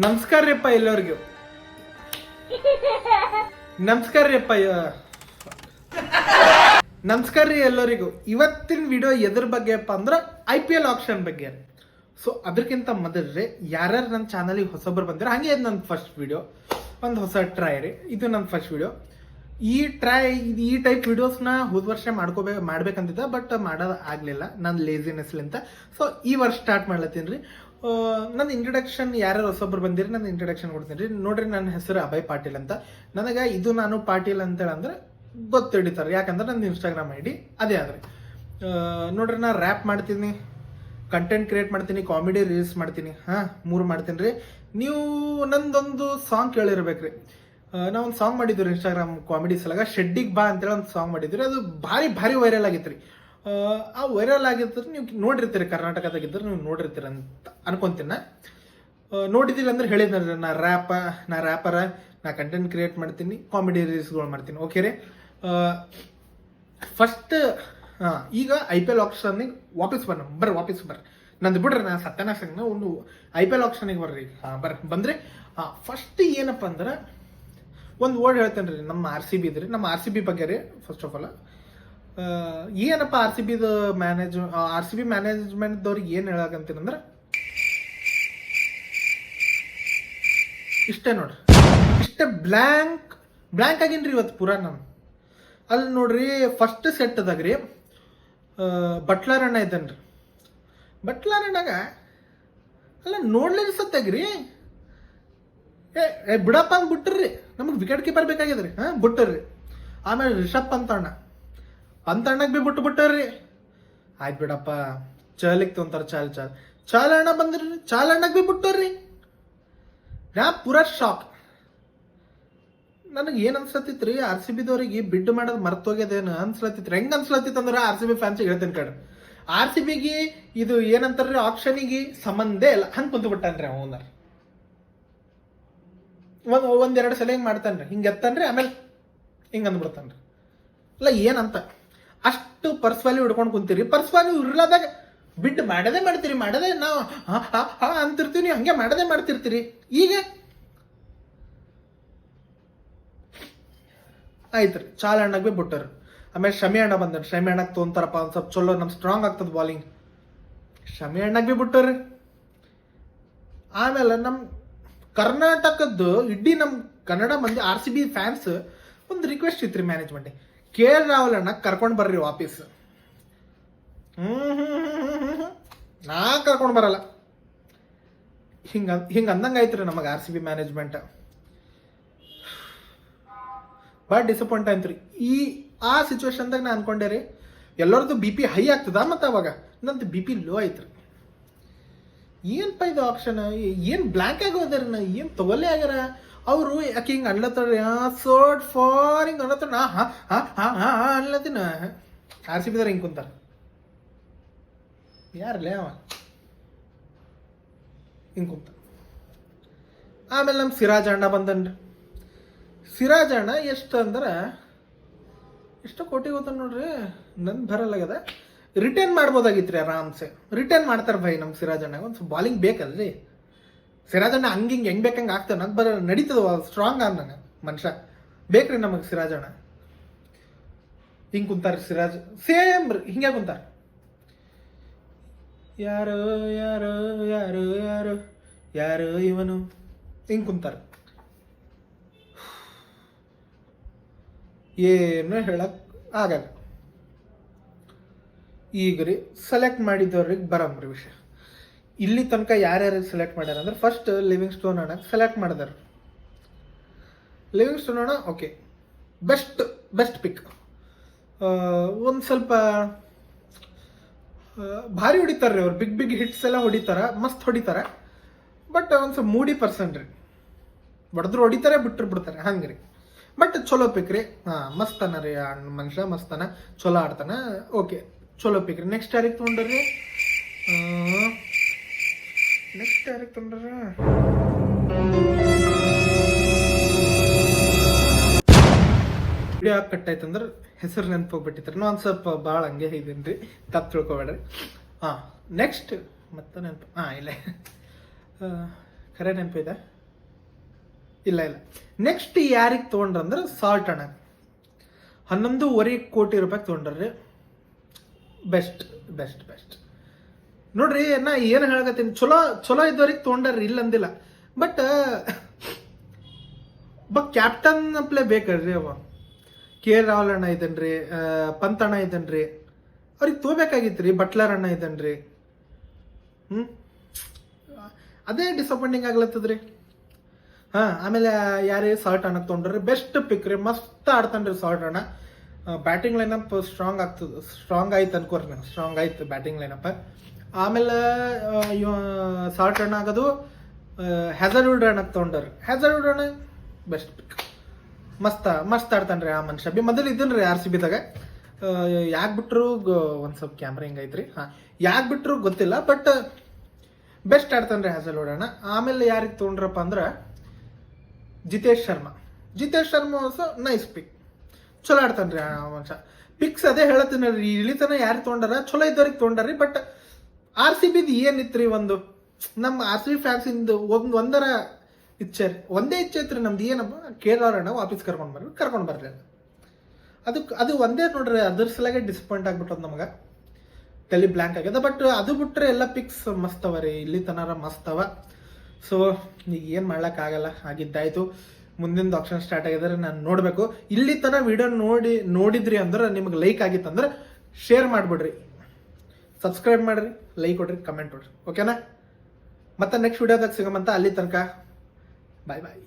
ನಮಸ್ಕಾರ ರೀಪ್ಪ ಎಲ್ಲರಿಗೂ. ನಮಸ್ಕಾರ ರೀ ಎಲ್ಲರಿಗೂ. ಇವತ್ತಿನ ವಿಡಿಯೋ ಎದ್ರ ಬಗ್ಗೆ ಅಪ್ಪ ಅಂದ್ರೆ IPL ಆಕ್ಷನ್ ಬಗ್ಗೆ. ಸೊ ಅದಕ್ಕಿಂತ ಮೊದಲ್ರಿ ಯಾರ್ಯಾರು ನನ್ನ ಚಾನಲಿಗೆ ಹೊಸಬ್ರು ಬಂದಿರ ಹಂಗೆ ಇದು ನನ್ನ ಫಸ್ಟ್ ವಿಡಿಯೋ, ಒಂದು ಹೊಸ ಟ್ರೈ ರೀ. ಇದು ನನ್ನ ಫಸ್ಟ್ ವಿಡಿಯೋ. ಈ ಟೈಪ್ ವಿಡಿಯೋಸ್ನ ಹೋದ ವರ್ಷ ಮಾಡ್ಬೇಕಂತಿದ್ದ, ಬಟ್ ಮಾಡೋದು ಆಗಲಿಲ್ಲ ನನ್ನ ಲೇಸಿನೆಸ್ಲಿಂತ. ಸೊ ಈ ವರ್ಷ ಸ್ಟಾರ್ಟ್ ಮಾಡ್ಲತ್ತೀನಿ ರೀ. ನನ್ನ ಇಂಟ್ರಡಕ್ಷನ್ ಯಾರ್ಯಾರು ಹೊಸೊಬ್ರು ಬಂದಿರಿ ನನ್ನ ಇಂಟ್ರಡಕ್ಷನ್ ಕೊಡ್ತೀನಿ ರೀ. ನೋಡ್ರಿ, ನನ್ನ ಹೆಸರು ಅಭಯ್ ಪಾಟೀಲ್ ಅಂತ. ನನಗೆ ಇದು ನಾನು ಪಾಟೀಲ್ ಅಂತೇಳಿ ಅಂದ್ರೆ ಗೊತ್ತಿಡಿತಾರೆ, ಯಾಕಂದ್ರೆ ನನ್ನ ಇನ್ಸ್ಟಾಗ್ರಾಮ್ ID ಅದೇ ಆದ್ರೆ. ನೋಡ್ರಿ, ನಾನು ರ್ಯಾಪ್ ಮಾಡ್ತೀನಿ, ಕಂಟೆಂಟ್ ಕ್ರಿಯೇಟ್ ಮಾಡ್ತೀನಿ, ಕಾಮಿಡಿ ರೀಲ್ಸ್ ಮಾಡ್ತೀನಿ. 3 ಮಾಡ್ತೀನಿ ರೀ. ನೀವು ನಂದೊಂದು ಸಾಂಗ್ ಕೇಳಿರ್ಬೇಕ್ರಿ. ನಾವು ಒಂದು ಸಾಂಗ್ ಮಾಡಿದ್ವಿ ಇನ್ಸ್ಟಾಗ್ರಾಮ್ ಕಾಮಿಡಿ ಸಲಗ, ಶೆಡ್ಡಿಗೆ ಬಾ ಅಂತೇಳಿ ಒಂದು ಸಾಂಗ್ ಮಾಡಿದ್ವಿ. ಅದು ಭಾರಿ ವೈರಲ್ ಆಗಿತ್ತು ರೀ. ಆ ವೈರಲ್ ಆಗಿರ್ತಾರೆ, ನೀವು ನೋಡಿರ್ತೀರಿ, ಕರ್ನಾಟಕದಾಗಿದ್ದರೆ ನೀವು ನೋಡಿರ್ತೀರಿ ಅಂತ ಅನ್ಕೊಂತೀನಿ. ನೋಡಿದಿಲ್ಲ ಅಂದ್ರೆ ಹೇಳಿದ್ರಿ, ನಾ ರ್ಯಾಪರ, ನಾ ಕಂಟೆಂಟ್ ಕ್ರಿಯೇಟ್ ಮಾಡ್ತೀನಿ, ಕಾಮಿಡಿ ರೀಲ್ಸ್ಗಳು ಮಾಡ್ತೀನಿ. ಓಕೆ ರೀ. ಫಸ್ಟ್ ಈಗ IPL ಆಕ್ಷನ್ಗೆ ವಾಪಸ್ ಬರ್ರಿ. ನಂದು ಬಿಡ್ರಿ, ನಾನು ಸತ್ಯನಾಶನ ಒಂದು IPL ಆಕ್ಷನ್ಗೆ ಬರ್ರಿ. ಬಂದ್ರೆ ಫಸ್ಟ್ ಏನಪ್ಪ ಅಂದ್ರೆ ಒಂದು ವರ್ಡ್ ಹೇಳ್ತೇನೆ ರೀ. ನಮ್ಮ RCB ಇದ್ರಿ, ನಮ್ಮ RCB ಬಗ್ಗೆ ರೀ. ಫಸ್ಟ್ ಆಫ್ ಆಲ್ ಏನಪ್ಪ RCB ಮ್ಯಾನೇಜ್ಮೆಂಟ್ದವ್ರಿಗೆ ಏನು ಹೇಳಕಂತೀನಂದ್ರೆ ಇಷ್ಟೇ ನೋಡ್ರಿ. ಇಷ್ಟೇ ಬ್ಲ್ಯಾಂಕ್ ಆಗೀನಿ ರೀ ಇವತ್ತು ಪೂರಾ ನಾನು. ಅಲ್ಲಿ ನೋಡ್ರಿ, ಫಸ್ಟ್ ಸೆಟ್ ಅದಾಗ ರೀ ಬಟ್ಲರ್ ಅಣ್ಣ ಇದ್ದಾನ್ರಿ. ಬಟ್ಲರ್ ಅಣ್ಣಾಗ ಅಲ್ಲ ನೋಡ್ಲಿಲ್ಲ ಸತ್ತಾಗ್ರಿ. ಬಿಡಪ್ಪ ಅಂತ ಬಿಟ್ರಿ. ನಮಗೆ ವಿಕೆಟ್ ಕೀಪರ್ ಬೇಕಾಗಿದ್ರಿ, ಬಿಟ್ಟರ್ರಿ. ಆಮೇಲೆ ರಿಷಬ್ ಅಂತಣ್ಣಗೆ ಬಿ ಬಿಟ್ಟಾರ್ರಿ. ಆಯ್ತು ಬಿಡಪ್ಪ, ಚಹಲಿಗೆ ತೊಂತಾರ ಚಾಲ ಅಣ್ಣ ಬಂದ್ರಿ, ಚಾಲ ಅಣ್ಣಗೆ ಬಿ ಬಿಟ್ಟರ್ರಿ. ನಾ ಪೂರಾ ಶಾಕ್. ನನಗೆ ಏನು ಅನ್ಸ್ಲತ್ತಿತ್ರಿ, RCBದವ್ರಿಗೆ ಬಿಡ್ ಮಾಡೋದು ಮರ್ತೋಗ್ಯದೇನು ಅನ್ಸ್ಲತ್ತಿತ್ರಿ. ಹೆಂಗ್ ಅನ್ಸ್ಲತ್ತಿತ್ತು ಅಂದ್ರೆ RCB ಫ್ಯಾನ್ಸಿಗೆ ಹೇಳ್ತೀನಿ ಕಡೆ, RCBಗೆ ಇದು ಏನಂತಾರ್ರಿ ಆಕ್ಷನಿಗೆ ಸಂಬಂಧೇ ಇಲ್ಲ ಹಂಗೆ ಕುಂತು ಬಿಟ್ಟಾನ್ರಿ ಓನರ್. ಒಂದೆರಡು ಸಲ ಹಿಂಗೆ ಮಾಡ್ತಾನ್ರಿ, ಹಿಂಗೆ ಎತ್ತಾನ್ರಿ, ಆಮೇಲೆ ಹಿಂಗೆ ಅಂದ್ಬಿಡ್ತಾನ್ರಿ. ಅಲ್ಲ ಏನಂತ ಅಷ್ಟು ಪರ್ಸ್ ವ್ಯಾಲ್ಯೂ ಹಿಡ್ಕೊಂಡು ಕುಂತೀರಿ. ಪರ್ಸ್ ವ್ಯಾಲ್ಯೂ ಇರ್ಲಾದಾಗ ಬಿಡ್ ಮಾಡದೇ ನಾವು ಅಂತಿರ್ತೀವಿ, ನೀವು ಹಂಗೆ ಮಾಡದೇ ಮಾಡ್ತಿರ್ತೀರಿ. ಈಗ ಆಯ್ತು ರೀ, ಚಾಲ ಅಣ್ಣಗೆ ಬಿ ಬಿಟ್ಟರು. ಆಮೇಲೆ ಶಮಿ ಅಣ್ಣ ಬಂದರು. ಶಮಿ ಅಣ್ಣಗೆ ತೊಗೊಂತಾರಪ್ಪ ಒಂದು ಸ್ವಲ್ಪ ಚಲೋ, ನಮ್ ಸ್ಟ್ರಾಂಗ್ ಆಗ್ತದೆ ಬಾಲಿಂಗ್. ಶಮಿ ಅಣ್ಣಗೆ ಬಿ ಬಿಟ್ಟರು. ಆಮೇಲೆ ನಮ್ಮ ಕರ್ನಾಟಕದ್ದು ಇಡೀ ನಮ್ಮ ಕನ್ನಡ ಮಂದಿ RCB ಫ್ಯಾನ್ಸ್ ಒಂದು ರಿಕ್ವೆಸ್ಟ್ ಇತ್ತು ರೀ ಮ್ಯಾನೇಜ್ಮೆಂಟ್, KL ರಾಹುಲ್ ಅಣ್ಣ ಕರ್ಕೊಂಡು ಬರ್ರಿ ವಾಪಸ್. ನಾ ಕರ್ಕೊಂಡು ಬರಲ್ಲ ಹಿಂಗೆ ಅಂದಂಗೆ ಆಯ್ತು ರೀ ನಮಗೆ RCB ಮ್ಯಾನೇಜ್ಮೆಂಟ್. ಭಾಳ ಡಿಸಪಾಯಿಂಟ್ ಆಯ್ತು ರೀ. ಆ ಸಿಚುವೇಶನ್ದಾಗ ನಾ ಅನ್ಕೊಂಡೆ ರೀ, ಎಲ್ಲರದ್ದು BP ಹೈ ಆಗ್ತದ, ಮತ್ತು ಅವಾಗ ನಂದು BP ಲೋ ಆಯ್ತು ರೀ. ಏನಪ್ಪ ಇದು ಆಪ್ಷನ್, ಏನು ಬ್ಲ್ಯಾಂಕ್ ಆಗೋದಾರ, ಏನು ತಗೊಲ್ಲೇ ಆಗ್ಯಾರ ಅವರು. ಯಾಕೆ ಹಿಂಗೆ ಅನ್ಲತ್ತಾರ, ಸೋಡ್ ಫಾರ್ ಹಿಂಗೆ ಅನ್ಲತ್ತಾರ. ನಾ ಅನ್ಲತ್ತೀನ. RCBದವ್ರು ಹಿಂಗೆ ಕುಂತಾರ. ಯಾರಲ್ಲೇ ಅವ ಹಿಂಗೆ ಕುಂತ. ಆಮೇಲೆ ನಮ್ಮ ಸಿರಾಜ್ ಅಣ್ಣ ಬಂದನ್ರಿ. ಸಿರಾಜ್ ಅಣ್ಣ ಎಷ್ಟು ಅಂದ್ರೆ ಎಷ್ಟು ಕೋಟಿ ಹೋತಾನ ನೋಡ್ರಿ, ನಂದು ಬರಲ್ಲಾಗ್ಯದ. ರಿಟರ್ನ್ ಮಾಡ್ಬೋದಾಗಿತ್ತು ರೀ ಆರಾಮ್ಸೆ. ರಿಟರ್ನ್ ಮಾಡ್ತಾರೆ ಭೈ ನಮ್ಮ ಸಿರಾಜ್ ಅಣ್ಣಗೆ. ಒಂದು ಸ್ವಲ್ಪ ಬಾಲಿಂಗ್ ಬೇಕಲ್ರಿ. ಸಿರಾಜ್ ಅಣ್ಣ ಹೆಂಗೆ ಬೇಕಂಗೆ ಆಗ್ತಾನೆ, ನಂಗೆ ನಡೀತದ, ಸ್ಟ್ರಾಂಗ್ ಆದ ನನಗೆ ಮನುಷ್ಯ ಬೇಕ್ರಿ ನಮಗೆ ಸಿರಾಜ್ ಅಣ್ಣ. ಹಿಂಗೆ ಕುಂತಾರೆ ಸಿರಾಜ್, ಸೇಮ್ ಹಿಂಗೆ ಕುಂತಾರೆ. ಯಾರು ಯಾರು ಯಾರು ಯಾರು ಯಾರು ಇವನು ಹಿಂಗೆ ಕುಂತಾರೆ. ಏನು ಹೇಳಕ್ ಆಗಲ್ಲ. ಈಗ ರೀ ಸೆಲೆಕ್ಟ್ ಮಾಡಿದವ್ರಿಗೆ ಬರಮ್ರಿ ವಿಷಯ. ಇಲ್ಲಿ ತನಕ ಯಾರ್ಯಾರಿಗೆ ಸೆಲೆಕ್ಟ್ ಮಾಡ್ಯಾರ ಅಂದ್ರೆ, ಫಸ್ಟ್ ಲಿವಿಂಗ್ ಸ್ಟೋನ್ ಅಣ್ಣ ಸೆಲೆಕ್ಟ್ ಮಾಡಿದಾರೆ. ಲಿವಿಂಗ್ ಸ್ಟೋನ್ ಅಣ್ಣ ಓಕೆ, ಬೆಸ್ಟ್ ಪಿಕ್. ಒಂದು ಸ್ವಲ್ಪ ಭಾರಿ ಹೊಡಿತಾರೆ ರೀ ಅವ್ರು, ಬಿಗ್ ಹಿಟ್ಸ್ ಎಲ್ಲ ಹೊಡಿತಾರ, ಮಸ್ತ್ ಹೊಡಿತಾರೆ. ಬಟ್ ಒಂದು ಸ್ವಲ್ಪ ಮೂಡಿ ಪರ್ಸನ್ ರೀ, ಹೊಡೆದ್ರು ಹೊಡಿತಾರೆ, ಬಿಡ್ತಾರೆ ಹಂಗೆ ರೀ. ಬಟ್ ಚಲೋ ಪಿಕ್ ರೀ. ಮಸ್ತಾನ ರೀ ಮನುಷ್ಯ, ಮಸ್ತಾನ, ಚಲೋ ಆಡ್ತಾನ. ಓಕೆ, ಚಲೋ ಪಿಕ್ ರೀ. ನೆಕ್ಸ್ಟ್ ಯಾರಿಗೆ ತೊಗೊಂಡ್ರಿ? ವಿಡಿಯೋ ಕಟ್ ಆಯ್ತಂದ್ರೆ ಹೆಸರು ನೆನಪೋಗ್ಬಿಟ್ಟಿರ್ತಾರೆ. ನಾನು ಒಂದು ಸ್ವಲ್ಪ ಭಾಳ ಹಂಗೆ ಇದ್ದೀನಿ ರೀ, ತಪ್ಪು ತಿಳ್ಕೊಬೇಡ್ರಿ. ನೆಕ್ಸ್ಟ್ ಮತ್ತೆ ನೆನಪು ಇಲ್ಲ ಖರೆ ನೆನಪಿದೆ. ಇಲ್ಲ ನೆಕ್ಸ್ಟ್ ಯಾರಿಗೆ ತೊಗೊಂಡ್ರಂದ್ರೆ ಸಾಲ್ಟ್ ಅಣ್ಣ 11.5 ಕೋಟಿ ರೂಪಾಯಿ ತೊಗೊಂಡ್ರಿ. ಬೆಸ್ಟ್ ಬೆಸ್ಟ್ ಬೆಸ್ಟ್ ನೋಡ್ರಿ. ನಾ ಏನು ಹೇಳಕತ್ತೀನಿ, ಚಲೋ ಇದ್ದವ್ರಿಗೆ ತೊಗೊಂಡ್ರಿ ಇಲ್ಲ ಅಂದಿಲ್ಲ. ಬಟ್ ಕ್ಯಾಪ್ಟನ್ ಪ್ಲೇ ಬೇಕಲ್ರಿ ಅವ. ಕೆ ರಾಹುಲ್ ಅಣ್ಣ ಇದ್ದನ್ರಿ, ಪಂತ್ ಅಣ್ಣ ಇದ್ದನ್ರಿ, ಅವ್ರಿಗೆ ತೋಬೇಕಾಗಿತ್ತು ರೀ. ಬಟ್ಲರ್ ಅಣ್ಣ ಇದ್ದನ್ರಿ. ಅದೇ ಡಿಸಪಾಯಿಂಟಿಂಗ್ ಆಗ್ಲತ್ತದ್ರಿ. ಆಮೇಲೆ ಯಾರೇ ಸಾಲ್ಟ್ ಅಣ್ಣ ತೊಗೊಂಡ್ರಿ. ಬೆಸ್ಟ್ ಪಿಕ್ ರೀ, ಮಸ್ತ್ ಆಡ್ತಾನ್ರಿ ಸಾಲ್ಟ್ ಅಣ್ಣ. ಬ್ಯಾಟಿಂಗ್ ಲೈನಪ್ ಸ್ಟ್ರಾಂಗ್ ಆಯ್ತು ಅನ್ಕೋರಿ ನಾನು. ಸ್ಟ್ರಾಂಗ್ ಆಯ್ತು ಬ್ಯಾಟಿಂಗ್ ಲೈನಪ್. ಆಮೇಲೆ ಸಾಲ್ಟ್ ಅಣ್ಣ ಆಗೋದು ಹ್ಯಾಸಲ್ವುಡ್ ಅಣ್ಣ ತೊಗೊಂಡ್ರಿ. ಹ್ಯಾಸಲ್ವುಡ್ ಅಣ್ಣ ಬೆಸ್ಟ್ ಪಿಕ್. ಮಸ್ತ್ ಆಡ್ತಾನ್ರಿ ಆ ಮನುಷ್ಯ. ಮೊದಲು ಇದ್ದನ್ರಿ RCB ದಾಗ. ಯಾಕೆ ಬಿಟ್ರು ಒಂದು ಸ್ವಲ್ಪ ಕ್ಯಾಮ್ರಾ ಹಿಂಗೈತ್ರಿ. ಯಾಕೆ ಬಿಟ್ರು ಗೊತ್ತಿಲ್ಲ, ಬಟ್ ಬೆಸ್ಟ್ ಆಡ್ತಾನ್ರಿ ಹ್ಯಾಸಲ್ವುಡ್ ಅಣ್ಣ. ಆಮೇಲೆ ಯಾರಿಗೆ ತೊಗೊಂಡ್ರಪ್ಪ ಅಂದ್ರೆ ಜಿತೇಶ್ ಶರ್ಮಾ ಆಲ್ಸೋ ನೈಸ್ ಪಿಕ್. ಚಲೋ ಆಡ್ತಾನ್ರಿ ಆ ಮನುಷ್ಯ. ಪಿಕ್ಸ್ ಅದೇ ಹೇಳತ್ತೀನಿ ರೀ, ಇಳಿತನ ಯಾರು ತೊಗೊಂಡಾರ ಚಲೋ ಇದ್ದವ್ರಿಗೆ ತೊಗೊಂಡಾರಿ. ಬಟ್ RCBದು ಏನಿತ್ರಿ, ಒಂದು ನಮ್ಮ RCB ಫ್ಯಾನ್ಸ್ ಇಂದು ಒಂದರ ಇಚ್ಛೆ ರೀ, ಒಂದೇ ಇಚ್ಛೆ ಐತ್ರಿ ನಮ್ದು. ಏನಪ್ಪ ಕೇರಳ ಅಣ್ಣ ವಾಪಸ್ ಕರ್ಕೊಂಡು ಬರ್ರಿ ಅದು ಒಂದೇ ನೋಡ್ರಿ. ಅದ್ರ ಸಲಾಗೆ ಡಿಸಪಾಯಿಂಟ್ ಆಗ್ಬಿಟ್ಟದ ನಮಗೆ, ತಲೆ ಬ್ಲ್ಯಾಂಕ್ ಆಗ್ಯದ. ಬಟ್ ಅದು ಬಿಟ್ರೆ ಎಲ್ಲ ಪಿಕ್ಸ್ ಮಸ್ತ್ ಅವ ರೀ, ಇಲ್ಲಿ ತನರ ಮಸ್ತ್ ಅವ. ಸೊ ಈಗ ಏನು ಮಾಡ್ಲಿಕ್ಕಾಗಲ್ಲ, ಆಗಿದ್ದಾಯ್ತು. ಮುಂದಿನ ಆಪ್ಷನ್ ಸ್ಟಾರ್ಟ್ ಆಗಿದ್ರೆ ನಾನು ನೋಡಬೇಕು. ಇಲ್ಲಿ ತನಕ ವಿಡಿಯೋ ನೋಡಿದ್ರಿ ಅಂದ್ರೆ ನಿಮ್ಗೆ ಲೈಕ್ ಆಗಿತ್ತಂದ್ರೆ ಶೇರ್ ಮಾಡಿಬಿಡ್ರಿ, ಸಬ್ಸ್ಕ್ರೈಬ್ ಮಾಡಿರಿ, ಲೈಕ್ ಕೊಡ್ರಿ, ಕಮೆಂಟ್ ಕೊಡ್ರಿ. ಓಕೆನಾ? ಮತ್ತೆ ನೆಕ್ಸ್ಟ್ ವಿಡಿಯೋದಾಗ ಸಿಗಮಂತ. ಅಲ್ಲಿ ತನಕ ಬಾಯ್ ಬಾಯ್.